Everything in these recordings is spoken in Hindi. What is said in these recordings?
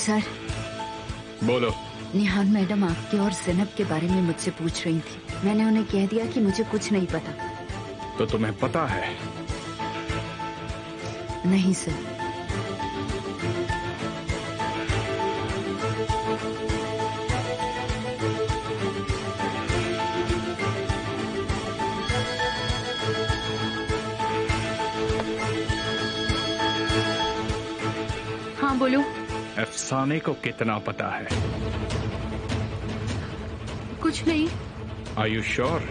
सर, बोलो। निहाल मैडम आपके और ज़ैनब के बारे में मुझसे पूछ रही थी। मैंने उन्हें कह दिया कि मुझे कुछ नहीं पता। तो तुम्हें पता है? नहीं सर। हाँ बोलो। अफसाने को कितना पता है? कुछ नहीं। Are you sure?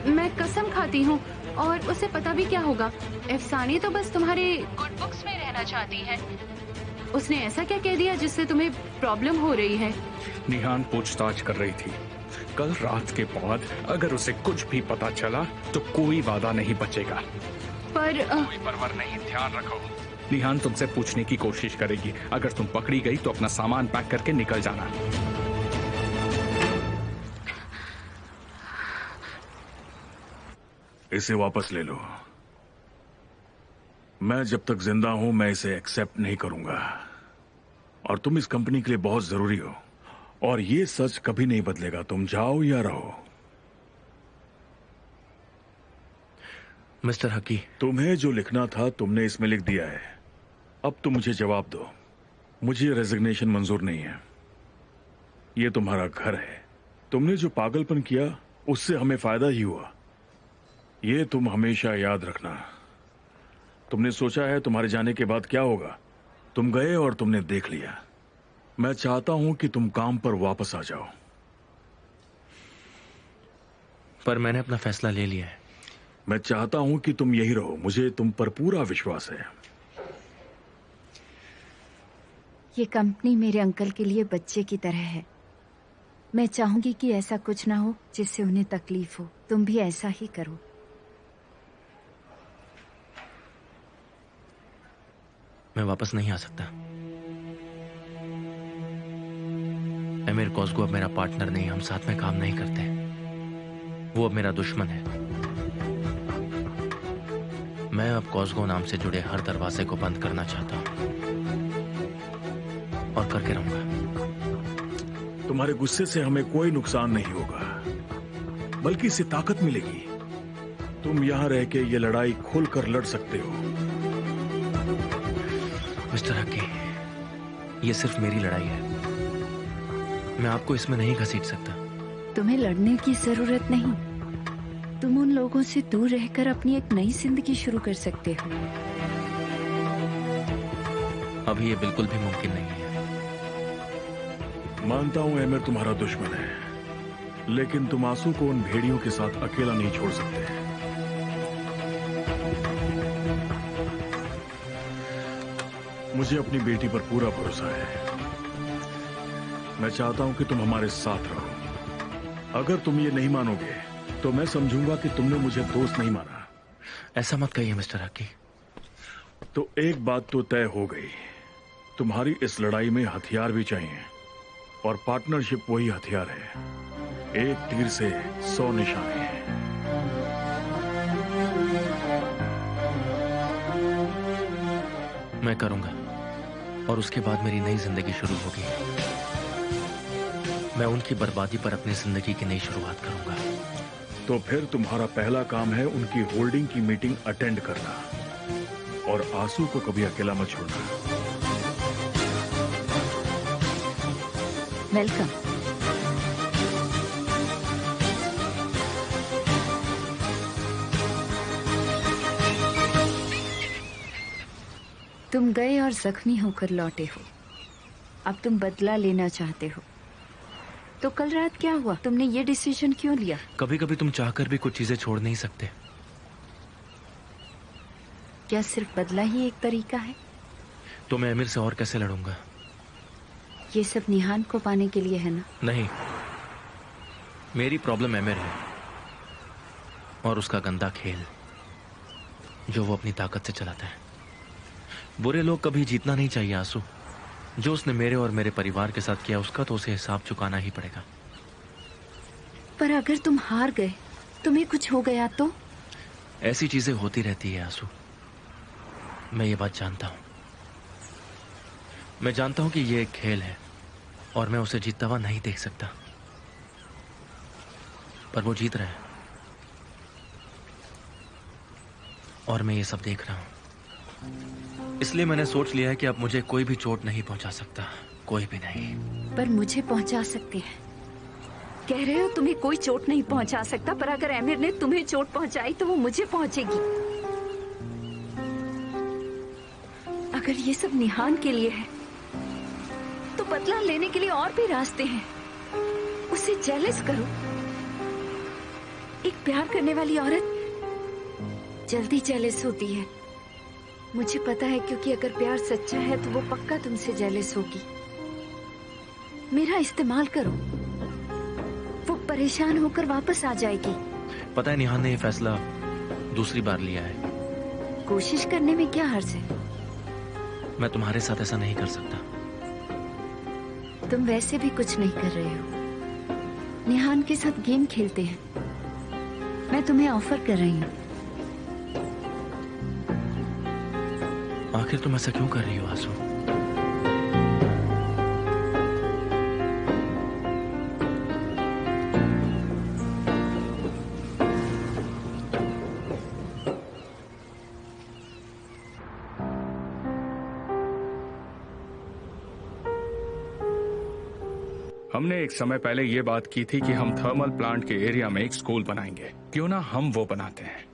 मैं कसम खाती हूँ, और उसे पता भी क्या होगा। अफसाने तो बस तुम्हारे गुड बुक्स में रहना चाहती है। उसने ऐसा क्या कह दिया जिससे तुम्हें प्रॉब्लम हो रही है? निहान पूछताछ कर रही थी। कल रात के बाद अगर उसे कुछ भी पता चला तो कोई वादा नहीं बचेगा। पर कोई परवाह नहीं, ध्यान रखो। निहान तुमसे पूछने की कोशिश करेगी। अगर तुम पकड़ी गई तो अपना सामान पैक करके निकल जाना। इसे वापस ले लो। मैं जब तक जिंदा हूं मैं इसे एक्सेप्ट नहीं करूंगा। और तुम इस कंपनी के लिए बहुत जरूरी हो, और ये सच कभी नहीं बदलेगा, तुम जाओ या रहो। मिस्टर हकी, तुम्हें जो लिखना था तुमने इसमें लिख दिया है। अब तुम मुझे जवाब दो। मुझे रेजिग्नेशन मंजूर नहीं है। ये तुम्हारा घर है। तुमने जो पागलपन किया उससे हमें फायदा ही हुआ। ये तुम हमेशा याद रखना। तुमने सोचा है तुम्हारे जाने के बाद क्या होगा। तुम गए और तुमने देख लिया। मैं चाहता हूं कि तुम काम पर वापस आ जाओ। पर मैंने अपना फैसला ले लिया है। मैं चाहता हूं कि तुम यही रहो। मुझे तुम पर पूरा विश्वास है। ये कंपनी मेरे अंकल के लिए बच्चे की तरह है। मैं चाहूंगी कि ऐसा कुछ ना हो जिससे उन्हें तकलीफ हो। तुम भी ऐसा ही करो। मैं वापस नहीं आ सकता। एमिर कॉस्गो अब मेरा पार्टनर नहीं, हम साथ में काम नहीं करते। वो अब मेरा दुश्मन है। मैं अब कॉस्गो नाम से जुड़े हर दरवाजे को बंद करना चाहता हूं, और करके रहूंगा। तुम्हारे गुस्से से हमें कोई नुकसान नहीं होगा, बल्कि इससे ताकत मिलेगी। तुम यहां रह के ये लड़ाई खुलकर लड़ सकते हो। मिस्टर हकी, ये सिर्फ मेरी लड़ाई है। मैं आपको इसमें नहीं घसीट सकता। तुम्हें लड़ने की जरूरत नहीं। तुम उन लोगों से दूर रहकर अपनी एक नई जिंदगी शुरू कर सकते हो। अभी ये बिल्कुल भी मुमकिन नहीं है। मानता हूं एमिर तुम्हारा दुश्मन है, लेकिन तुम आंसू को उन भेड़ियों के साथ अकेला नहीं छोड़ सकते। मुझे अपनी बेटी पर पूरा भरोसा है। मैं चाहता हूं कि तुम हमारे साथ रहो। अगर तुम ये नहीं मानोगे तो मैं समझूंगा कि तुमने मुझे दोस्त नहीं माना। ऐसा मत कहिए मिस्टर हकी। तो एक बात तो तय हो गई। तुम्हारी इस लड़ाई में हथियार भी चाहिए, और पार्टनरशिप वही हथियार है। एक तीर से 100 निशाने हैं। मैं करूंगा, और उसके बाद मेरी नई जिंदगी शुरू होगी। मैं उनकी बर्बादी पर अपनी जिंदगी की नई शुरुआत करूंगा। तो फिर तुम्हारा पहला काम है उनकी होल्डिंग की मीटिंग अटेंड करना, और आंसू को कभी अकेला मत छोड़ना। वेलकम। तुम गए और जख्मी होकर लौटे हो। अब तुम बदला लेना चाहते हो। तो कल रात क्या हुआ? तुमने ये डिसीजन क्यों लिया? कभी कभी तुम चाहकर भी कुछ चीजें छोड़ नहीं सकते। क्या सिर्फ बदला ही एक तरीका है? तो मैं अमीर से और कैसे लड़ूंगा? ये सब निहान को पाने के लिए है ना? नहीं, मेरी प्रॉब्लम अमीर है और उसका गंदा खेल जो वो अपनी ताकत से चलाता है। बुरे लोग कभी जीतना नहीं चाहिए आंसू। जो उसने मेरे और मेरे परिवार के साथ किया उसका तो उसे हिसाब चुकाना ही पड़ेगा। पर अगर तुम हार गए, तुम्हें कुछ हो गया तो? ऐसी चीजें होती रहती है आंसू, मैं ये बात जानता हूं। मैं जानता हूं कि ये एक खेल है और मैं उसे जीतता हुआ नहीं देख सकता, पर वो जीत रहा है और मैं ये सब देख रहा हूं। इसलिए मैंने सोच लिया है कि अब मुझे कोई भी चोट नहीं पहुंचा सकता, कोई भी नहीं। पर मुझे पहुंचा सकते हैं। कह रहे हो तुम्हें कोई चोट नहीं पहुंचा सकता, पर अगर आमिर ने तुम्हें चोट पहुंचाई तो वो मुझे पहुंचेगी। अगर ये सब निहान के लिए है तो बदला लेने के लिए और भी रास्ते हैं। उसे जेलस करो। एक प्यार करने वाली औरत जल्दी जेलस होती है। मुझे पता है, क्योंकि अगर प्यार सच्चा है तो वो पक्का तुमसे जेलस होगी। मेरा इस्तेमाल करो, वो परेशान होकर वापस आ जाएगी। पता है निहान ने ये फैसला दूसरी बार लिया है। कोशिश करने में क्या हर्ज है? मैं तुम्हारे साथ ऐसा नहीं कर सकता। तुम वैसे भी कुछ नहीं कर रहे हो। निहान के साथ गेम खेलते हैं। मैं तुम्हें ऑफर कर रही हूँ। आखिर तुम ऐसा क्यों कर रही हो आंसू? हमने एक समय पहले ये बात की थी कि हम थर्मल प्लांट के एरिया में एक स्कूल बनाएंगे। क्यों ना हम वो बनाते हैं?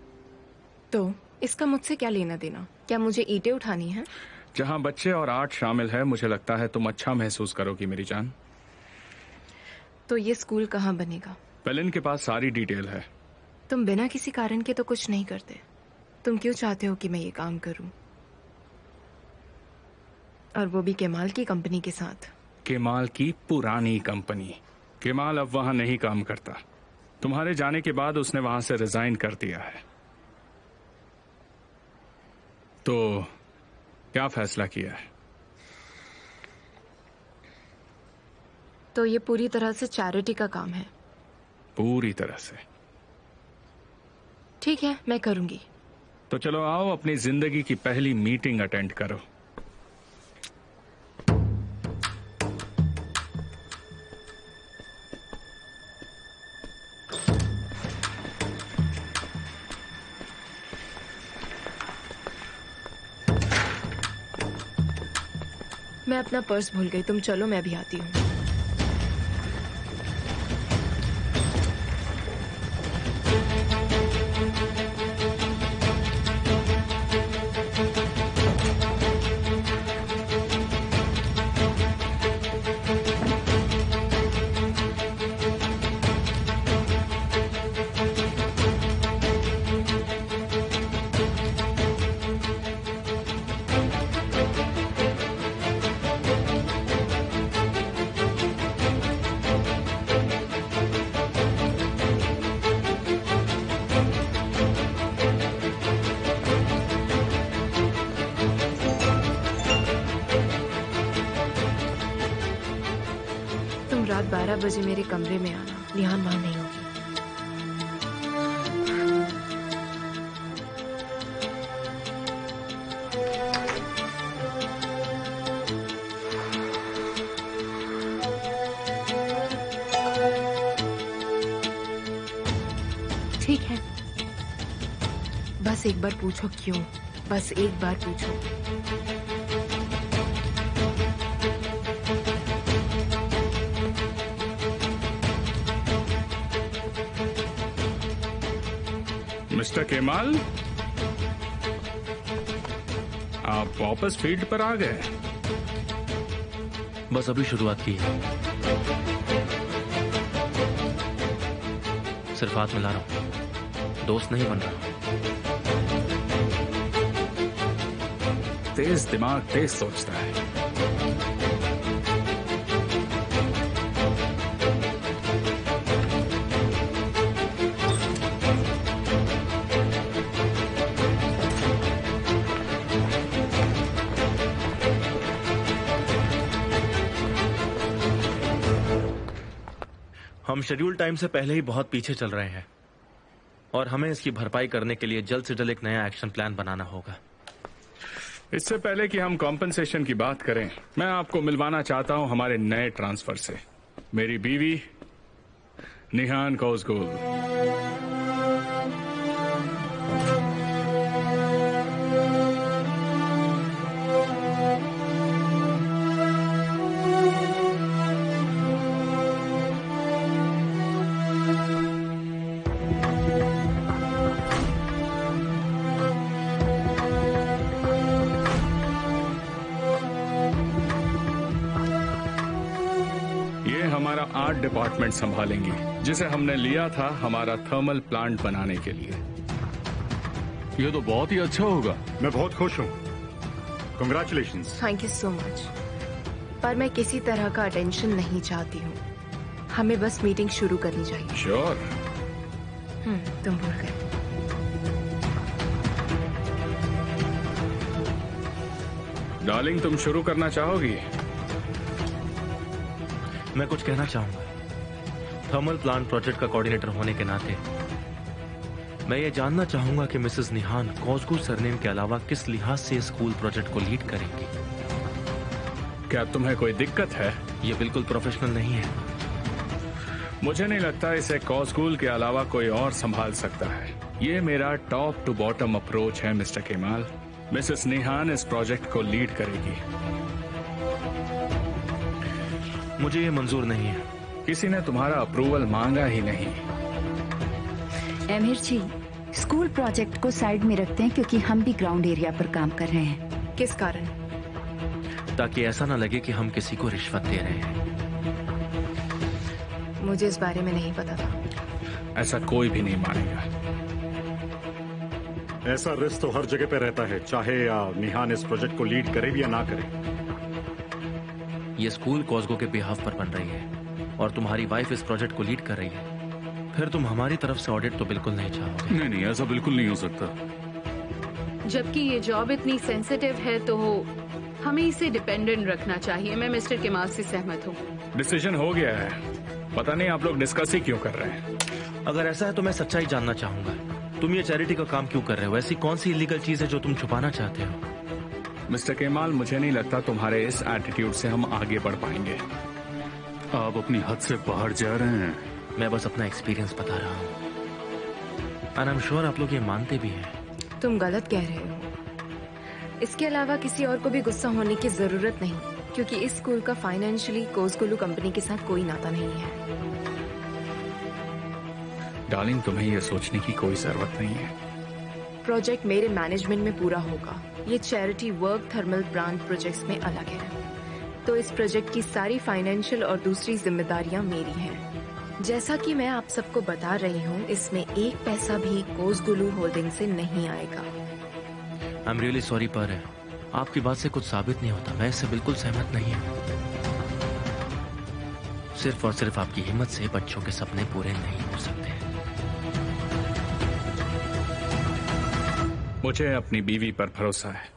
तो इसका मुझसे क्या लेना देना? क्या मुझे ईंटें उठानी है? जहां बच्चे और आर्ट शामिल है, मुझे लगता है तुम अच्छा महसूस करोगी मेरी जान। तो ये स्कूल कहाँ बनेगा? पेलिन के पास सारी डिटेल है। तुम बिना किसी कारण के तो कुछ नहीं करते। तुम क्यों चाहते हो कि मैं ये काम करूं? और वो भी केमाल की कंपनी के साथ। केमाल की पुरानी कंपनी। केमाल अब वहां नहीं काम करता। तुम्हारे जाने के बाद उसने वहां से रिजाइन कर दिया है। तो क्या फैसला किया है? तो ये पूरी तरह से चैरिटी का काम है। पूरी तरह से? ठीक है, मैं करूंगी। तो चलो आओ अपनी जिंदगी की पहली मीटिंग अटेंड करो। मैं अपना पर्स भूल गई। तुम चलो, मैं भी आती हूँ। रात 12 बजे मेरे कमरे में आना। निहान वहां नहीं होगी। ठीक है। बस एक बार पूछो क्यों। बस एक बार पूछो। मिस्टर केमाल, आप वापस फील्ड पर आ गए? बस अभी शुरुआत की है। सिर्फ हाथ मिला रहा हूं, दोस्त नहीं बन रहा। तेज दिमाग तेज सोचता है। हम शेड्यूल टाइम से पहले ही बहुत पीछे चल रहे हैं और हमें इसकी भरपाई करने के लिए जल्द से जल्द एक नया एक्शन प्लान बनाना होगा। इससे पहले कि हम कॉम्पनसेशन की बात करें, मैं आपको मिलवाना चाहता हूं हमारे नए ट्रांसफर से, मेरी बीवी निहान कोसगुल। हमारा आर्ट डिपार्टमेंट संभालेंगी, जिसे हमने लिया था हमारा थर्मल प्लांट बनाने के लिए। ये तो बहुत ही अच्छा होगा। मैं बहुत खुश हूँ। Congratulations. Thank you so much. पर मैं किसी तरह का अटेंशन नहीं चाहती हूँ। हमें बस मीटिंग शुरू करनी चाहिए। श्योर। तुम भूल गए। डार्लिंग, तुम शुरू करना चाहोगी? मैं कुछ कहना चाहूंगा। थर्मल प्लांट प्रोजेक्ट का कोऑर्डिनेटर होने के नाते मैं ये जानना चाहूंगा कि मिसेस निहान कोसगुल सरनेम के अलावा किस लिहाज से स्कूल प्रोजेक्ट को लीड करेंगी। क्या तुम्हें कोई दिक्कत है? ये बिल्कुल प्रोफेशनल नहीं है। मुझे नहीं लगता इसे कोसगुल के अलावा कोई और संभाल सकता है। ये मेरा टॉप टू बॉटम अप्रोच है मिस्टर केमाल। मिसेस निहान इस प्रोजेक्ट को लीड करेगी। मुझे ये मंजूर नहीं है। किसी ने तुम्हारा अप्रूवल मांगा ही नहीं। एमिर जी, स्कूल प्रोजेक्ट को साइड में रखते हैं क्योंकि हम भी ग्राउंड एरिया पर काम कर रहे हैं। किस कारण? ताकि ऐसा ना लगे कि हम किसी को रिश्वत दे रहे हैं। मुझे इस बारे में नहीं पता था। ऐसा कोई भी नहीं मानेगा। ऐसा रिस्क तो हर जगह पे रहता है, चाहे निहान इस प्रोजेक्ट को लीड करे भी या ना करे। ये स्कूल कोसगो के बिहाफ पर बन रही है और तुम्हारी वाइफ इस प्रोजेक्ट को लीड कर रही है। फिर तुम हमारी तरफ से ऑडिट तो बिल्कुल नहीं चाहोगे। नहीं नहीं, ऐसा बिल्कुल नहीं हो सकता। जबकि ये जॉब इतनी सेंसिटिव है तो हमें इसे डिपेंडेंट रखना चाहिए। मैं मिस्टर केमाल से सहमत हूँ। डिसीजन हो गया है। पता नहीं आप लोग डिस्कस ही क्यों कर रहे हैं। अगर ऐसा है तो मैं सच्चाई जानना चाहूंगा। तुम ये चैरिटी का काम क्यों कर रहे हो? ऐसी कौन सी इलीगल चीज है जो तुम छुपाना चाहते हो? मिस्टर केमाल, मुझे नहीं लगता तुम्हारे इस एटीट्यूड से हम आगे बढ़ पाएंगे। आप अपनी हद से बाहर जा रहे हैं। मैं बस अपना एक्सपीरियंस बता रहा हूँ। और आई एम श्योर आप लोग ये मानते भी हैं। तुम गलत कह रहे हो। इसके अलावा किसी और को भी गुस्सा होने की जरूरत नहीं, क्योंकि इस स्कूल का फाइनेंशियली कोसगुलू कंपनी के साथ कोई नाता नहीं है। डार्लिंग, तुम्हें यह सोचने की कोई जरूरत नहीं है। प्रोजेक्ट मेरे मैनेजमेंट में पूरा होगा। ये charity work thermal plant projects में अलग है, तो इस प्रोजेक्ट की सारी फाइनेंशियल और दूसरी जिम्मेदारियां मेरी हैं। जैसा कि मैं आप सबको बता रही हूँ, इसमें एक पैसा भी कोसगुलू होल्डिंग से नहीं आएगा। आई एम रियली सॉरी, पर आपकी बात से कुछ साबित नहीं होता। मैं इससे बिल्कुल सहमत नहीं हूँ। सिर्फ और सिर्फ आपकी हिम्मत से बच्चों के सपने पूरे नहीं हो सकते। मुझे अपनी बीवी पर भरोसा है।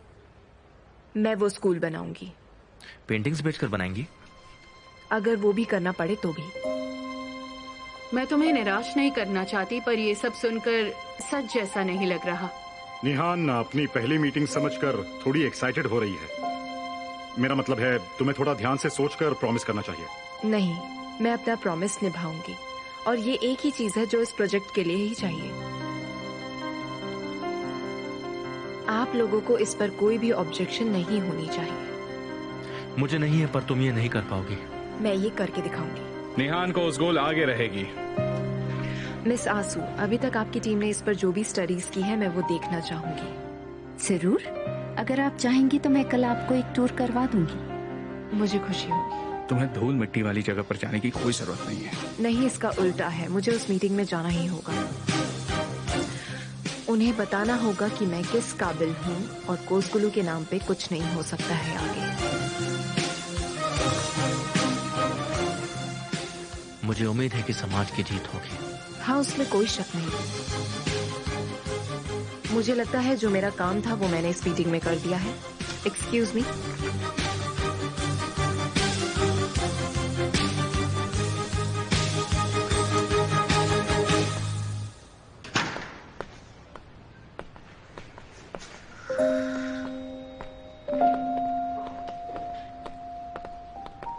मैं वो स्कूल बनाऊंगी। पेंटिंग्स बेचकर बनाएंगी? अगर वो भी करना पड़े तो भी। मैं तुम्हें निराश नहीं करना चाहती, पर ये सब सुनकर सच जैसा नहीं लग रहा। निहान अपनी पहली मीटिंग समझकर थोड़ी एक्साइटेड हो रही है। मेरा मतलब है, तुम्हें थोड़ा ध्यान से सोचकर प्रॉमिस करना चाहिए। नहीं, मैं अपना प्रॉमिस निभाऊंगी, और ये एक ही चीज है जो इस प्रोजेक्ट के लिए ही चाहिए। आप लोगों को इस पर कोई भी ऑब्जेक्शन नहीं होनी चाहिए। मुझे नहीं है, पर तुम ये नहीं कर पाओगी। मैं ये करके दिखाऊंगी। निहान को उस गोल आगे रहेगी। मिस आसू, अभी तक आपकी टीम ने इस पर जो भी स्टडीज की है, मैं वो देखना चाहूंगी। जरूर, अगर आप चाहेंगी तो मैं कल आपको एक टूर करवा दूंगी। मुझे खुशी होगी। तुम्हें धूल मिट्टी वाली जगह पर जाने की कोई जरूरत नहीं है। नहीं, इसका उल्टा है। मुझे उस मीटिंग में जाना ही होगा। उन्हें बताना होगा कि मैं किस काबिल हूँ और कोसगुलू के नाम पे कुछ नहीं हो सकता है आगे। मुझे उम्मीद है कि समाज की जीत होगी। हाँ, उसमें कोई शक नहीं। मुझे लगता है जो मेरा काम था वो मैंने इस मीटिंग में कर दिया है। Excuse me.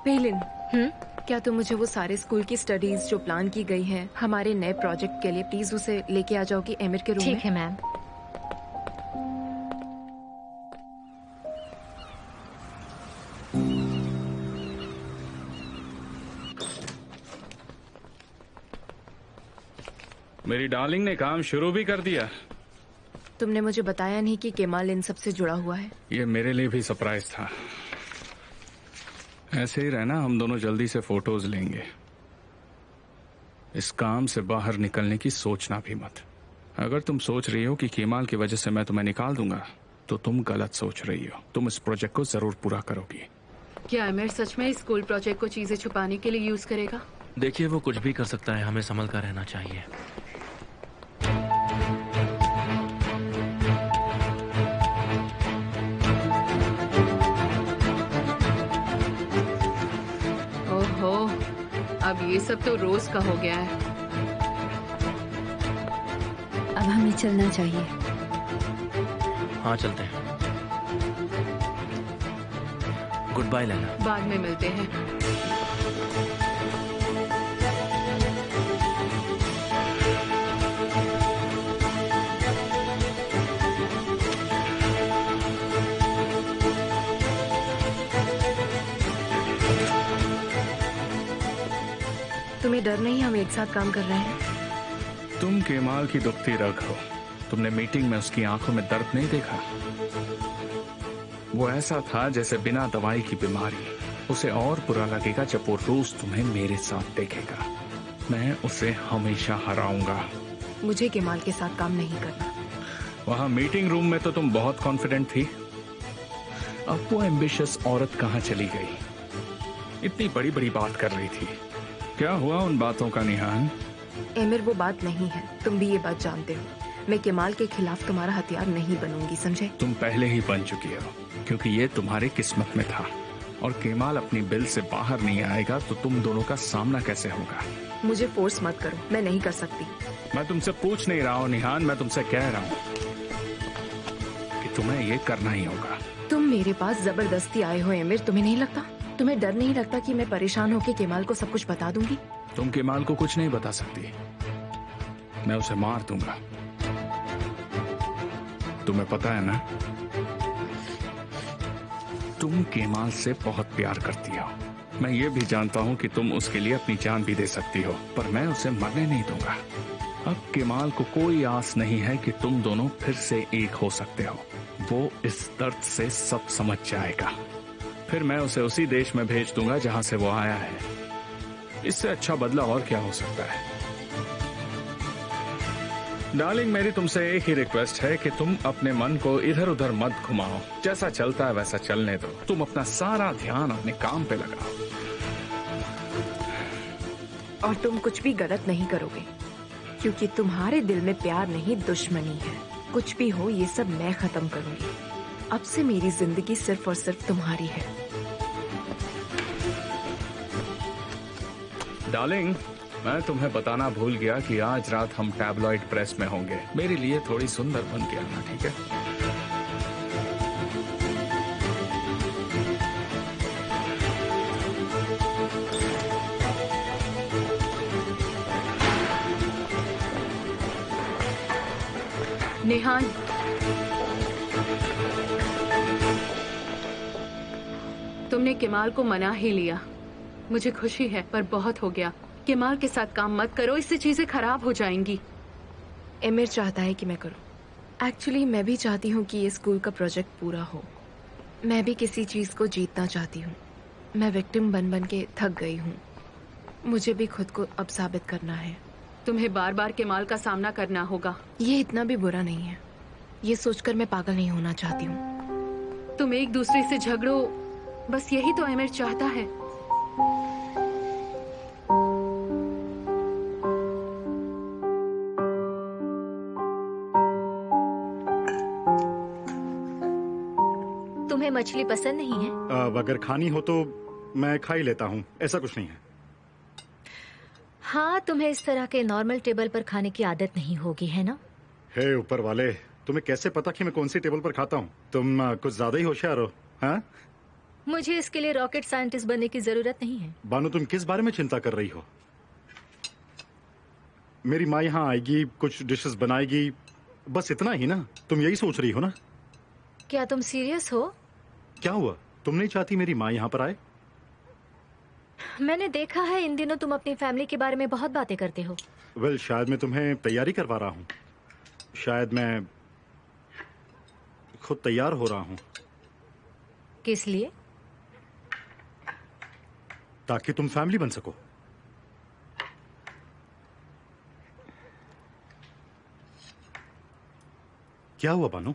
पेलिन, क्या तुम मुझे वो सारे स्कूल की स्टडीज जो प्लान की गई हैं हमारे नए प्रोजेक्ट के लिए प्लीज उसे लेके आ जाओगी एमिर के रूम में? ठीक है मैम। मेरी डार्लिंग ने काम शुरू भी कर दिया। तुमने मुझे बताया नहीं कि केमाल इन सब से जुड़ा हुआ है। ये मेरे लिए भी सरप्राइज था। ऐसे ही रहना, हम दोनों जल्दी से फोटोज लेंगे। इस काम से बाहर निकलने की सोचना भी मत। अगर तुम सोच रही हो कि केमाल की वजह से मैं तुम्हें निकाल दूंगा तो तुम गलत सोच रही हो। तुम इस प्रोजेक्ट को जरूर पूरा करोगी। क्या एमिर सच में स्कूल प्रोजेक्ट को चीजें छुपाने के लिए यूज करेगा? देखिए, वो कुछ भी कर सकता है, हमें संभल कर रहना चाहिए। ओहो, अब ये सब तो रोज का हो गया है। अब हमें चलना चाहिए। हाँ, चलते हैं। Goodbye Laila. बाद में मिलते हैं। तुम्हें डर नहीं, हम एक साथ काम कर रहे हैं। तुम केमाल की दुखती रग हो। तुमने मीटिंग में उसकी आंखों में दर्द नहीं देखा? वो ऐसा था जैसे बिना दवाई की बीमारी। उसे और बुरा लगेगा जब वो रोज तुम्हें मेरे साथ देखेगा। मैं उसे हमेशा हराऊंगा। मुझे केमाल के साथ काम नहीं करना। वहां मीटिंग रूम में तो तुम बहुत कॉन्फिडेंट थी। अब वो एम्बिशियस औरत कहां चली गई? इतनी बड़ी बड़ी बात कर रही थी। क्या हुआ उन बातों का निहान? एमिर, वो बात नहीं है। तुम भी ये बात जानते हो। मैं केमाल के खिलाफ तुम्हारा हथियार नहीं बनूंगी, समझे? तुम पहले ही बन चुकी हो, क्योंकि ये तुम्हारी किस्मत में था। और केमाल अपनी बिल से बाहर नहीं आएगा तो तुम दोनों का सामना कैसे होगा? मुझे फोर्स मत करो, मैं नहीं कर सकती। मैं तुमसे पूछ नहीं रहा हूँ निहान, मैं तुमसे कह रहा हूँ कि तुम्हें ये करना ही होगा। तुम मेरे पास जबरदस्ती आए हो एमिर, तुम्हें नहीं लगता? तुम्हें डर नहीं लगता कि मैं परेशान होकर केमाल को सब कुछ बता दूंगी? तुम केमाल को कुछ नहीं बता सकती। मैं उसे मार दूंगा। तुम्हें पता है ना, तुम केमाल से बहुत प्यार करती हो। मैं ये भी जानता हूँ कि तुम उसके लिए अपनी जान भी दे सकती हो, पर मैं उसे मरने नहीं दूंगा। अब केमाल को कोई आस नहीं है कि तुम दोनों फिर से एक हो सकते हो। वो इस दर्द से सब समझ जाएगा। फिर मैं उसे उसी देश में भेज दूंगा जहां से वो आया है। इससे अच्छा बदला और क्या हो सकता है? डार्लिंग, मेरी तुमसे एक ही रिक्वेस्ट है कि तुम अपने मन को इधर उधर मत घुमाओ। जैसा चलता है वैसा चलने दो। तुम अपना सारा ध्यान अपने काम पे लगाओ। और तुम कुछ भी गलत नहीं करोगे, क्योंकि तुम्हारे दिल में प्यार नहीं, दुश्मनी है। कुछ भी हो, ये सब मैं खत्म करूंगी। अब से मेरी जिंदगी सिर्फ और सिर्फ तुम्हारी है। डार्लिंग, मैं तुम्हें बताना भूल गया कि आज रात हम टैबलॉइड प्रेस में होंगे। मेरे लिए थोड़ी सुंदर बन के आना, ठीक है? निहान, तुमने केमाल को मना ही लिया। मुझे खुशी है, पर बहुत हो गया। केमाल के साथ काम मत करो, इससे चीजें खराब हो जाएंगी। एमिर चाहता है कि मैं करूं। एक्चुअली मैं भी चाहती हूँ कि ये स्कूल का प्रोजेक्ट पूरा हो। मैं भी किसी चीज को जीतना चाहती हूँ। मैं विक्टिम बन बन के थक गई हूँ। मुझे भी खुद को अब साबित करना है। तुम्हें बार बार केमाल का सामना करना होगा। ये इतना भी बुरा नहीं है। ये सोचकर मैं पागल नहीं होना चाहती हूँ। तुम एक दूसरे से झगड़ो, बस यही तो आमिर चाहता है। तुम्हें मछली पसंद नहीं है? अगर खानी हो तो मैं खा ही लेता हूँ, ऐसा कुछ नहीं है। हाँ, तुम्हें इस तरह के नॉर्मल टेबल पर खाने की आदत नहीं होगी, है ना? हे ऊपर वाले, तुम्हें कैसे पता कि मैं कौन सी टेबल पर खाता हूँ? तुम कुछ ज्यादा ही होशियार हो। हाँ, मुझे इसके लिए रॉकेट साइंटिस्ट बनने की जरूरत नहीं है। बानू, तुम किस बारे में चिंता कर रही हो? मेरी माँ यहाँ आएगी, कुछ डिशेस बनाएगी, बस इतना ही ना? तुम यही सोच रही हो ना? क्या तुम सीरियस हो? क्या हुआ? तुम नहीं चाहती मेरी माँ यहाँ पर आए? मैंने देखा है इन दिनों तुम अपनी फैमिली के बारे में बहुत बातें करते हो। वेल, शायद मैं तुम्हें तैयारी करवा रहा हूँ। शायद मैं खुद तैयार हो रहा हूँ। किस लिए? ताकि तुम फैमिली बन सको। क्या हुआ बानू?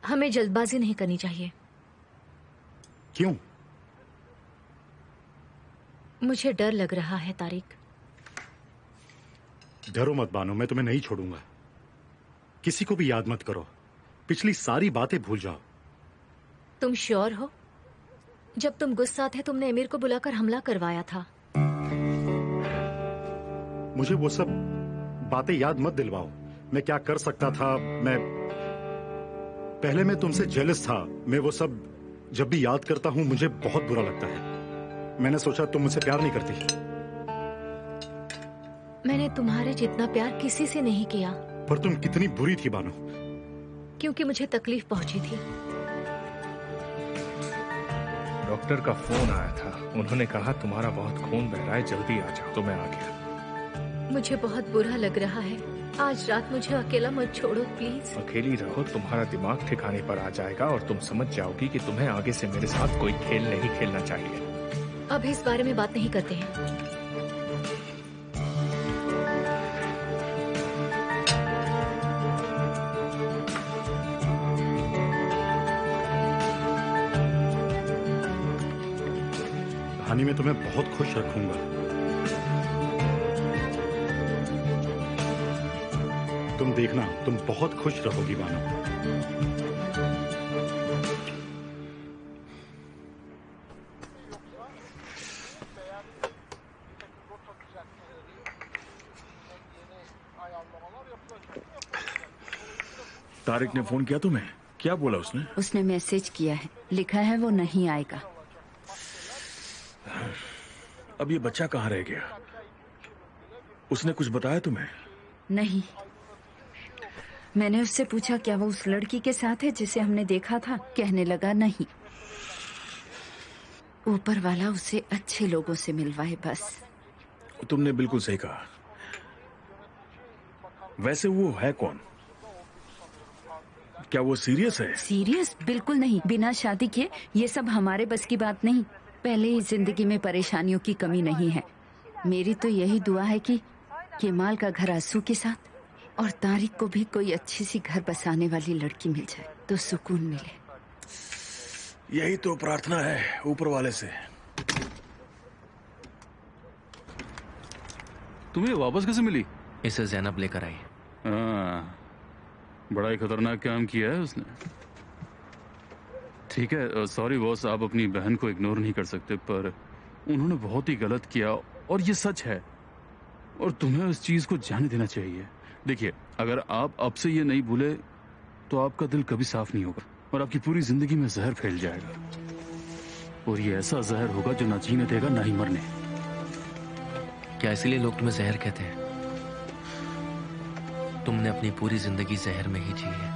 हमें जल्दबाजी नहीं करनी चाहिए। क्यों? मुझे डर लग रहा है तारिक। डरो मत बानू, मैं तुम्हें नहीं छोड़ूंगा। किसी को भी याद मत करो, पिछली सारी बातें भूल जाओ। तुम श्योर हो? जब तुम गुस्सा थे तुमने अमीर को बुलाकर हमला करवाया था। मुझे वो सब बातें याद मत दिलवाओ। मैं क्या कर सकता था? पहले मैं तुमसे जेलस था। मैं वो सब जब भी याद करता हूं मुझे बहुत बुरा लगता है। मैंने सोचा तुम मुझसे प्यार नहीं करती। मैंने तुम्हारे जितना प्यार किसी से नहीं किया। पर तुम कितनी बुरी थी बानू। क्योंकि मुझे तकलीफ पहुंची थी। डॉक्टर का फोन आया था। उन्होंने कहा तुम्हारा बहुत खून बह रहा है, जल्दी आ जाओ। तो मैं आ गया। मुझे बहुत बुरा लग रहा है। आज रात मुझे अकेला मत छोड़ो प्लीज। अकेली रहो, तुम्हारा दिमाग ठिकाने पर आ जाएगा और तुम समझ जाओगी कि तुम्हें आगे से मेरे साथ कोई खेल नहीं खेलना चाहिए। अब इस बारे में बात नहीं करते हैं। कहानी में तुम्हें बहुत खुश रखूंगा। तुम देखना, तुम बहुत खुश रहोगी बानू। तारिक ने फोन किया तुम्हें? क्या बोला उसने? उसने मैसेज किया है, लिखा है वो नहीं आएगा। अब ये बच्चा कहाँ रह गया? उसने कुछ बताया तुम्हें? नहीं, मैंने उससे पूछा क्या वो उस लड़की के साथ है जिसे हमने देखा था। कहने लगा नहीं, ऊपर वाला उसे अच्छे लोगों से मिलवाए बस। तुमने बिल्कुल सही कहा। वैसे वो है कौन? क्या वो सीरियस है? सीरियस? बिल्कुल नहीं। बिना शादी किए ये सब हमारे बस की बात नहीं। पहले ही जिंदगी में परेशानियों की कमी नहीं है। मेरी तो यही दुआ है कि केमाल का घर आंसू के साथ और तारिक को भी कोई अच्छी सी घर बसाने वाली लड़की मिल जाए तो सुकून मिले। यही तो प्रार्थना है ऊपर वाले से। तुम्हें वापस कैसे मिली? इसे जैनब लेकर आई। बड़ा ही खतरनाक काम किया है उसने। ठीक है, सॉरी बॉस, आप अपनी बहन को इग्नोर नहीं कर सकते, पर उन्होंने बहुत ही गलत किया और ये सच है और तुम्हें उस चीज को जाने देना चाहिए। देखिए, अगर आप अब से ये नहीं भूले तो आपका दिल कभी साफ नहीं होगा और आपकी पूरी जिंदगी में जहर फैल जाएगा और ये ऐसा जहर होगा जो ना जीने देगा ना ही मरने। क्या इसीलिए लोग तुम्हें जहर कहते हैं? तुमने अपनी पूरी जिंदगी जहर में ही जी है।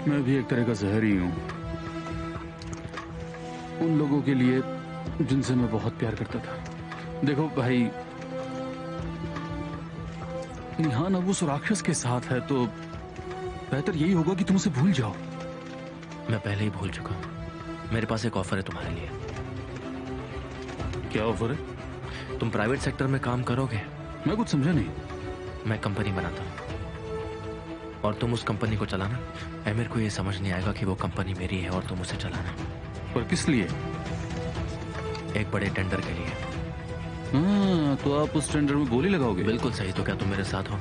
मैं भी एक तरह का जहर ही हूं उन लोगों के लिए जिनसे मैं बहुत प्यार करता था। देखो भाई, यहाँ ना वो राक्षस के साथ है तो बेहतर यही होगा कि तुम उसे भूल जाओ। मैं पहले ही भूल चुका हूं। मेरे पास एक ऑफर है तुम्हारे लिए। क्या ऑफर है? तुम प्राइवेट सेक्टर में काम करोगे? मैं कुछ समझा नहीं। मैं कंपनी बनाता हूँ और तुम उस कंपनी को चलाना। एमिर को ये समझ नहीं आएगा कि वो कंपनी मेरी है और तुम उसे चलाना। पर किस लिए? एक बड़े टेंडर के लिए। हाँ, तो आप उस टेंडर में गोली लगाओगे? बिल्कुल सही। तो क्या तुम मेरे साथ हो?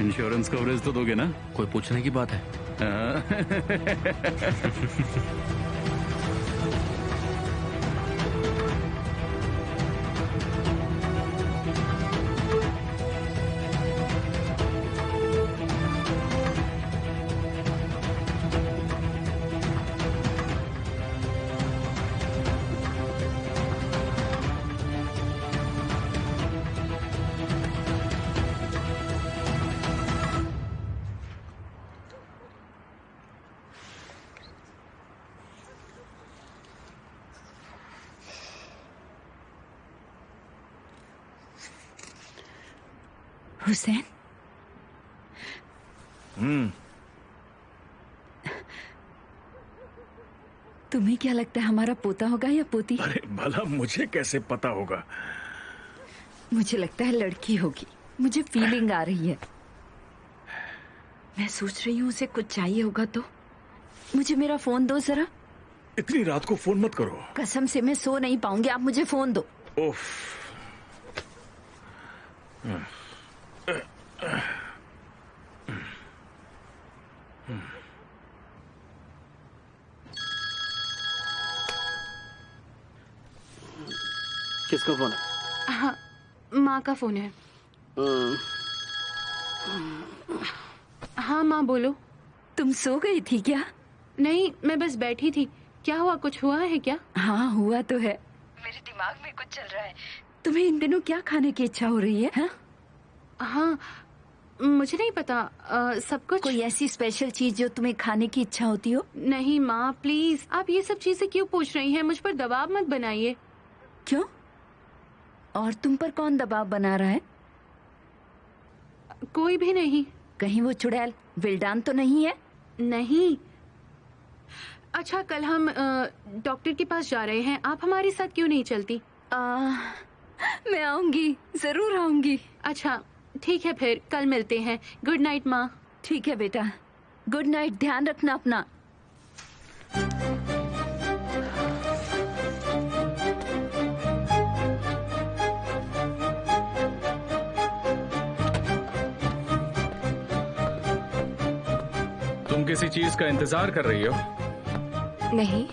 इंश्योरेंस कवरेज तो दोगे ना? कोई पूछने की बात है? हुसैन, तुम्हें क्या लगता है हमारा पोता होगा या पोती? अरे भला मुझे कैसे पता होगा? मुझे लगता है लड़की होगी। मुझे फीलिंग आ रही है। मैं सोच रही हूँ उसे कुछ चाहिए होगा तो। मुझे मेरा फोन दो जरा। इतनी रात को फोन मत करो। कसम से मैं सो नहीं पाऊंगी। आप मुझे फोन दो। ओफ। किसका फोन है? हाँ, माँ का फोन है। हाँ माँ बोलो। तुम सो गई थी क्या? नहीं, मैं बस बैठी थी। क्या हुआ? कुछ हुआ है क्या? हाँ हुआ तो है। मेरे दिमाग में कुछ चल रहा है। तुम्हें इन दिनों क्या खाने की इच्छा हो रही है? हाँ, हाँ मुझे नहीं पता। सब कुछ। कोई ऐसी स्पेशल चीज जो तुम्हें खाने की इच्छा होती हो? नहीं माँ प्लीज, आप ये सब चीजें क्यों पूछ रही हैं? मुझ पर दबाव मत बनाइए। क्यों? और तुम पर कौन दबाव बना रहा है? कोई भी नहीं। कहीं वो चुड़ैल विल्डान तो नहीं है? नहीं। अच्छा, कल हम डॉक्टर के पास जा रहे हैं। आप हमारे साथ क्यों नहीं चलती? मैं आऊंगी, जरूर आऊंगी। अच्छा ठीक है, फिर कल मिलते हैं। गुड नाइट माँ। ठीक है बेटा, गुड नाइट। ध्यान रखना अपना। तुम किसी चीज का इंतजार कर रही हो? नहीं।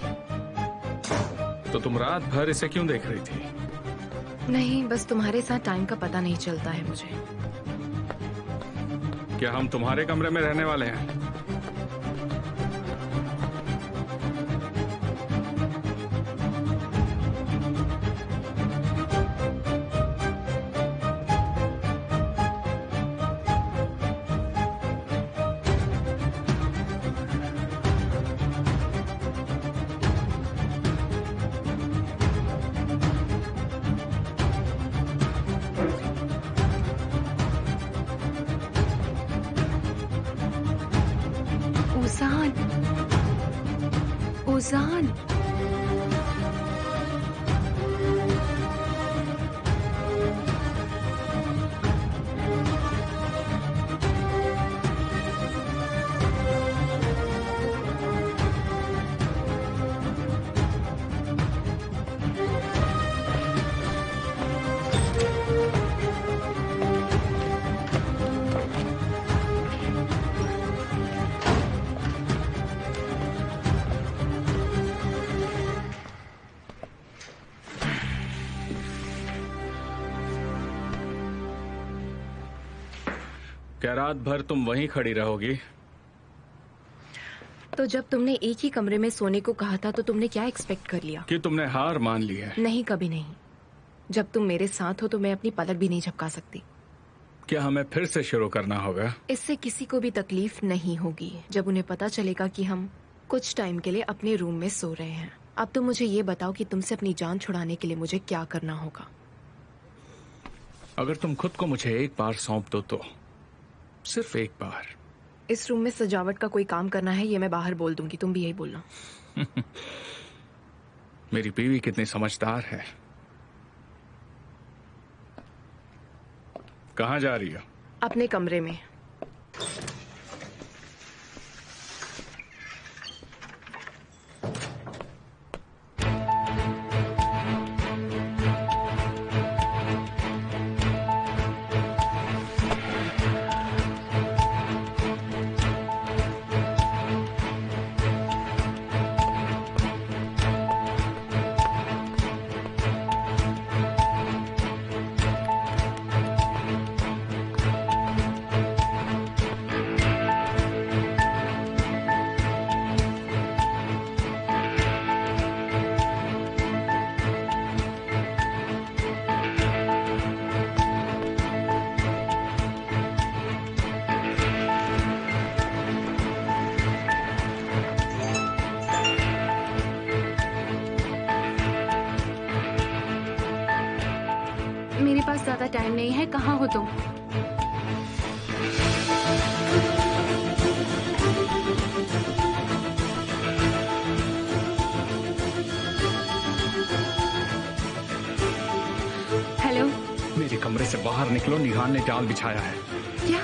तो तुम रात भर इसे क्यों देख रही थी? नहीं, बस तुम्हारे साथ टाइम का पता नहीं चलता है मुझे। क्या हम तुम्हारे कमरे में रहने वाले हैं? ओजान, क्या रात भर तुम वहीं खड़ी रहोगी? तो जब तुमने एक ही कमरे में सोने को कहा था तो तुमने क्या एक्सपेक्ट कर लिया? कि तुमने हार मान ली है? नहीं, कभी नहीं। जब तुम मेरे साथ हो तो मैं अपनी पलक भी नहीं झपका सकती। क्या हमें फिर से शुरू करना होगा? इससे किसी को भी तकलीफ नहीं होगी जब उन्हें पता चलेगा कि हम कुछ टाइम के लिए अपने रूम में सो रहे हैं। अब तो मुझे ये बताओ कि तुमसे अपनी जान छुड़ाने के लिए मुझे क्या करना होगा? अगर तुम खुद को मुझे एक बार सौंप दो तो, सिर्फ एक बार। इस रूम में सजावट का कोई काम करना है ये मैं बाहर बोल दूंगी, तुम भी यही बोलना। मेरी बीवी कितनी समझदार है। कहाँ जा रही हो? अपने कमरे में। मेरे पास ज्यादा टाइम नहीं है, कहाँ हो तुम? हेलो। मेरे कमरे से बाहर निकलो, निहाल ने जाल बिछाया है। क्या?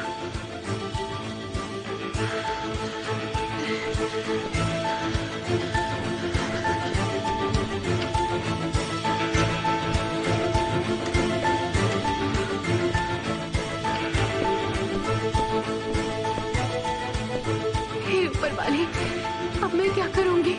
हे ऊपर वाले, अब मैं क्या करूंगी?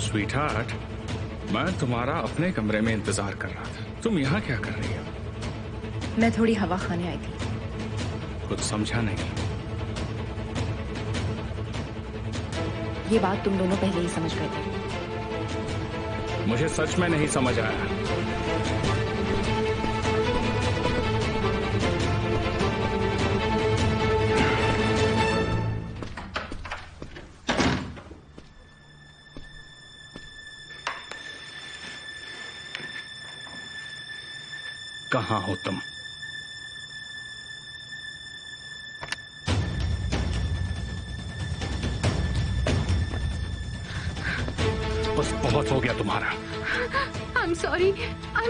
स्वीटहार्ट, मैं तुम्हारा अपने कमरे में इंतजार कर रहा था। तुम यहाँ क्या कर रही हो? मैं थोड़ी हवा खाने आई थी। कुछ समझा नहीं। ये बात तुम दोनों पहले ही समझ गए थे। मुझे सच में नहीं समझ आया। कहाँ हो तुम? बस बहुत हो गया तुम्हारा। I'm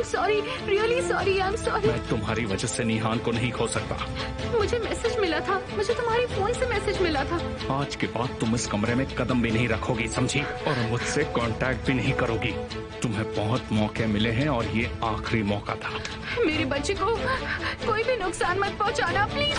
sorry, really sorry, I'm sorry। मैं तुम्हारी वजह से निहाल को नहीं खो सकता। मुझे मैसेज मिला था, मुझे तुम्हारी फोन से मैसेज मिला था। आज के बाद तुम इस कमरे में कदम भी नहीं रखोगी, समझी? और मुझसे कांटेक्ट भी नहीं करोगी। तुम्हें बहुत मौके मिले हैं और ये आखिरी मौका था। मेरे बच्चे को कोई भी नुकसान मत पहुंचाना, प्लीज।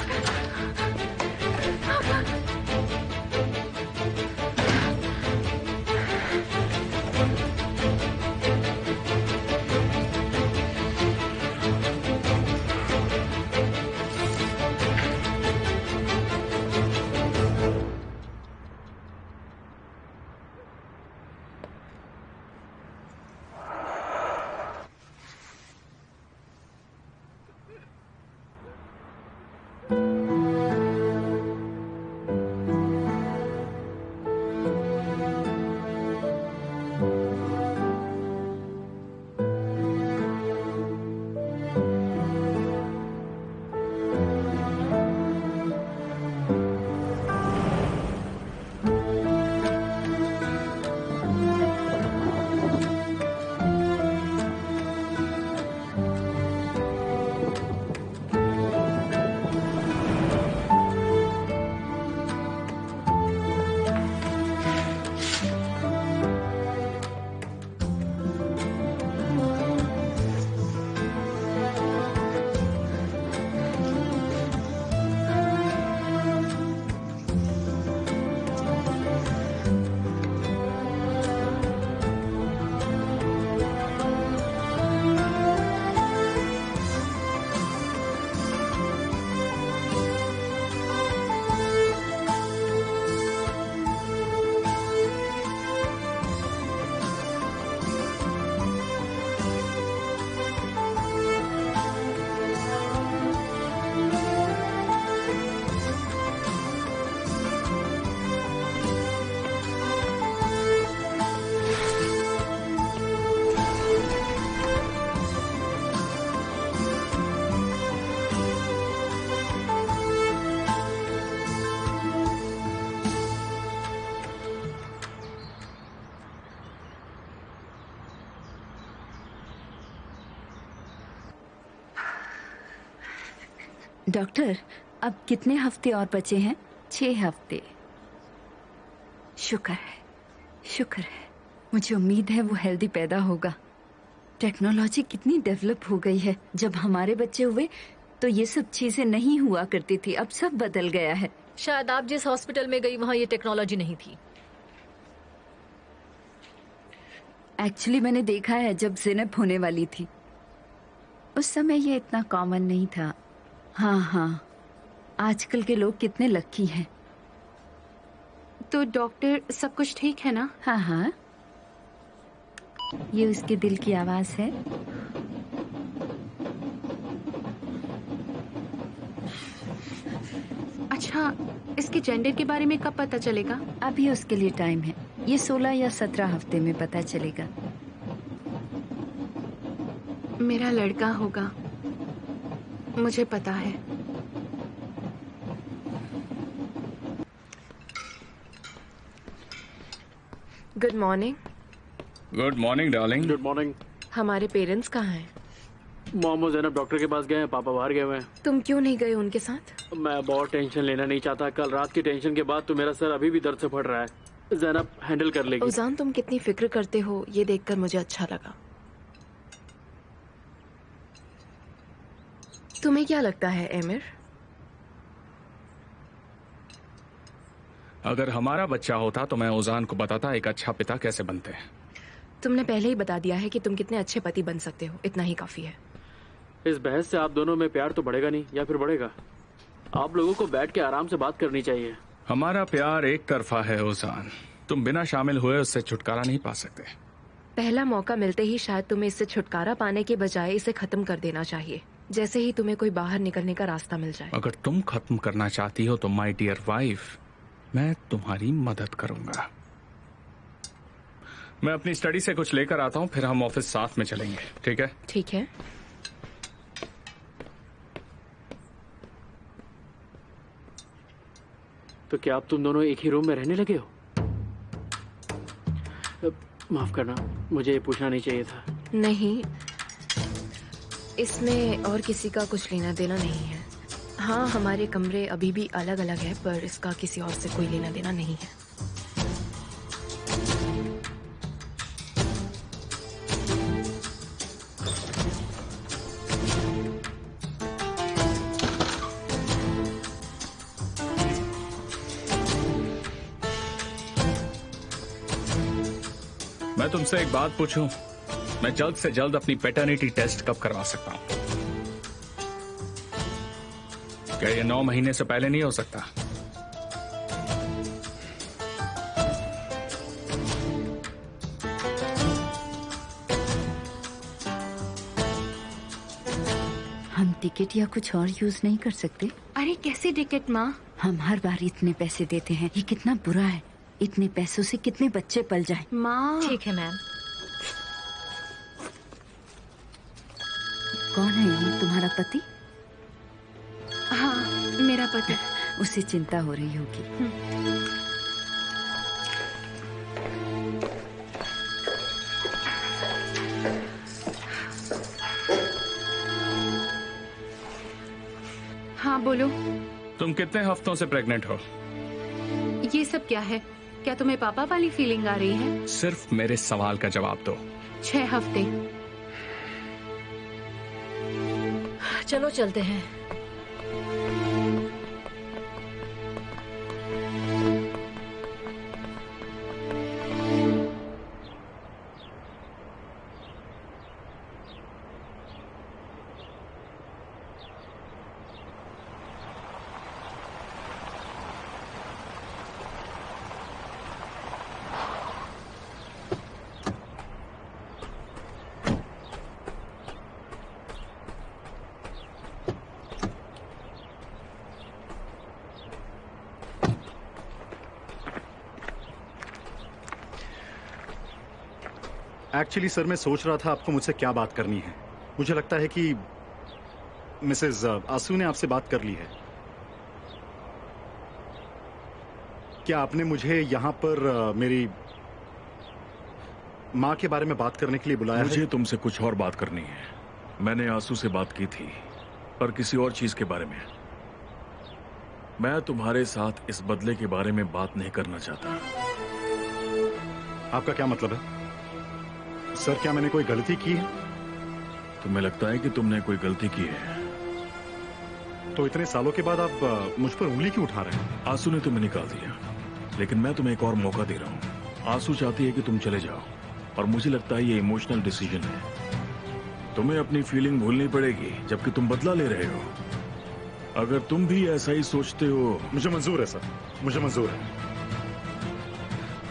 डॉक्टर, अब कितने हफ्ते और बचे हैं? 6 हफ्ते। शुक्र है, शुक्र है। मुझे उम्मीद है वो हेल्दी पैदा होगा। टेक्नोलॉजी कितनी डेवलप हो गई है। जब हमारे बच्चे हुए तो ये सब चीजें नहीं हुआ करती थी, अब सब बदल गया है। शायद आप जिस हॉस्पिटल में गई वहाँ ये टेक्नोलॉजी नहीं थी। एक्चुअली मैंने देखा है जब ज़ैनब होने वाली थी, उस समय ये इतना कॉमन नहीं था। हाँ हाँ, आजकल के लोग कितने लकी हैं। तो डॉक्टर, सब कुछ ठीक है ना? हाँ हाँ, ये उसके दिल की आवाज है। अच्छा, इसके जेंडर के बारे में कब पता चलेगा? अभी उसके लिए टाइम है। ये 16 या 17 हफ्ते में पता चलेगा। मेरा लड़का होगा, मुझे पता है। Good morning. Good morning darling. Good morning. हमारे पेरेंट्स कहाँ हैं? मोहम्मद ज़ैनब डॉक्टर के पास गए हैं, पापा बाहर गए हुए हैं। तुम क्यों नहीं गए उनके साथ? मैं बहुत टेंशन लेना नहीं चाहता। कल रात की टेंशन के बाद तो मेरा सर अभी भी दर्द से फट रहा है। ज़ैनब हैंडल कर लेगी। उजान, तुम कितनी फिक्र करते हो ये देखकर मुझे अच्छा लगा। तुम्हें क्या लगता है एमिर? अगर हमारा बच्चा होता तो मैं उजान को बताता एक अच्छा पिता कैसे बनते हैं। तुमने पहले ही बता दिया है कि तुम कितने अच्छे पति बन सकते हो, इतना ही काफी है। इस बहस से आप दोनों में प्यार तो बढ़ेगा नहीं, या फिर बढ़ेगा? आप लोगों को बैठ के आराम से बात करनी चाहिए। हमारा प्यार एक तरफा है उजान, तुम बिना शामिल हुए उससे छुटकारा नहीं पा सकते। पहला मौका मिलते ही शायद तुम्हें इससे छुटकारा पाने के बजाय इसे खत्म कर देना चाहिए, जैसे ही तुम्हें कोई बाहर निकलने का रास्ता मिल जाए। अगर तुम खत्म करना चाहती हो तो माय डियर वाइफ, मैं तुम्हारी मदद करूंगा। मैं अपनी स्टडी से कुछ लेकर आता हूँ, फिर हम ऑफिस साथ में चलेंगे, ठीक है? ठीक है। तो क्या आप तुम दोनों एक ही रूम में रहने लगे हो? माफ करना, मुझे ये पूछना नहीं चाहिए था। नहीं, इसमें और किसी का कुछ लेना देना नहीं है। हाँ, हमारे कमरे अभी भी अलग अलग है, पर इसका किसी और से कोई लेना देना नहीं है। मैं तुमसे एक बात पूछूं? मैं जल्द से जल्द अपनी पैटर्निटी टेस्ट कब करवा सकता हूं? क्या ये 9 महीने से पहले नहीं हो सकता? हम टिकट या कुछ और यूज नहीं कर सकते? अरे कैसे टिकट माँ? हम हर बार इतने पैसे देते हैं, ये कितना बुरा है। इतने पैसों से कितने बच्चे पल जाएं। माँ। ठीक है मैम। कौन है ये, तुम्हारा पति? हाँ, मेरा पति। उसे चिंता हो रही होगी। हाँ बोलो। तुम कितने हफ्तों से प्रेग्नेंट हो? ये सब क्या है? क्या तुम्हें पापा वाली फीलिंग आ रही है? सिर्फ मेरे सवाल का जवाब दो। 6 हफ्ते। चलो चलते हैं। एक्चुअली सर, मैं सोच रहा था आपको मुझसे क्या बात करनी है। मुझे लगता है कि मिसेज आंसू ने आपसे बात कर ली है। क्या आपने मुझे यहाँ पर मेरी माँ के बारे में बात करने के लिए बुलाया है? मुझे तुमसे कुछ और बात करनी है। मैंने आंसू से बात की थी, पर किसी और चीज के बारे में। मैं तुम्हारे साथ इस बदले के बारे में बात नहीं करना चाहता। आपका क्या मतलब है? सर, क्या मैंने कोई गलती की है? तुम्हें लगता है कि तुमने कोई गलती की है? तो इतने सालों के बाद आप मुझ पर उंगली क्यों उठा रहे हैं? आंसू ने तुम्हें निकाल दिया, लेकिन मैं तुम्हें एक और मौका दे रहा हूँ। आंसू चाहती है कि तुम चले जाओ, और मुझे लगता है ये इमोशनल डिसीजन है। तुम्हें अपनी फीलिंग भूलनी पड़ेगी, जबकि तुम बदला ले रहे हो। अगर तुम भी ऐसा ही सोचते हो। मुझे मंजूर है सर, मुझे मंजूर है।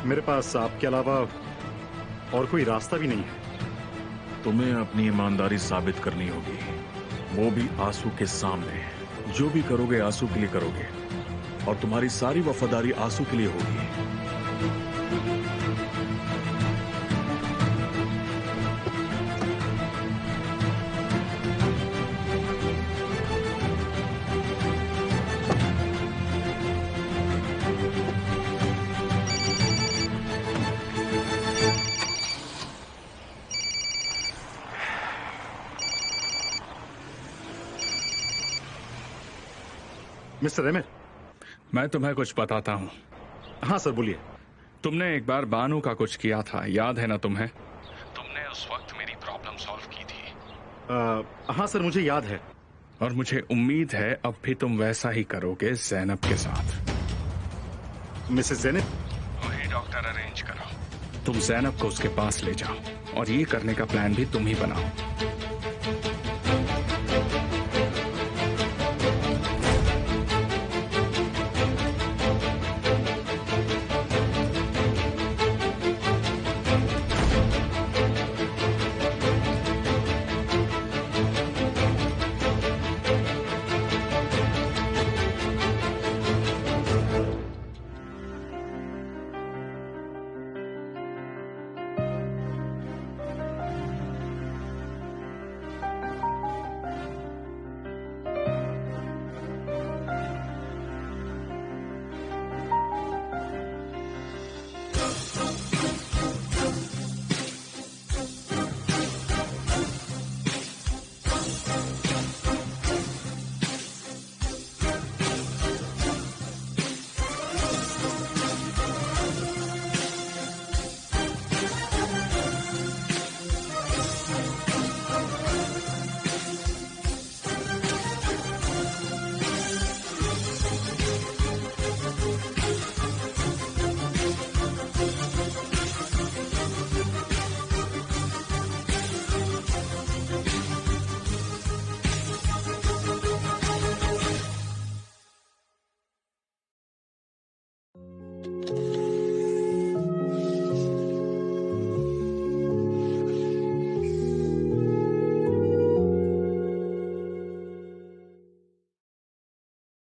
मेरे पास आपके अलावा और कोई रास्ता भी नहीं है। तुम्हें अपनी ईमानदारी साबित करनी होगी, वो भी आंसू के सामने। जो भी करोगे आंसू के लिए करोगे, और तुम्हारी सारी वफादारी आंसू के लिए होगी। मिस्टर रेमेर, मैं तुम्हें कुछ बताता हूँ। हाँ सर, बोलिए। तुमने एक बार बानू का कुछ किया था, याद है ना तुम्हें? तुमने उस वक्त मेरी प्रॉब्लम सॉल्व की थी। हाँ सर, मुझे याद है। और मुझे उम्मीद है अब भी तुम वैसा ही करोगे ज़ैनब के साथ। मिसेस ज़ैनब? वही डॉक्टर अरेंज करो। तुम ज़ैनब को उसके पास ले जाओ, और ये करने का प्लान भी तुम ही बनाओ।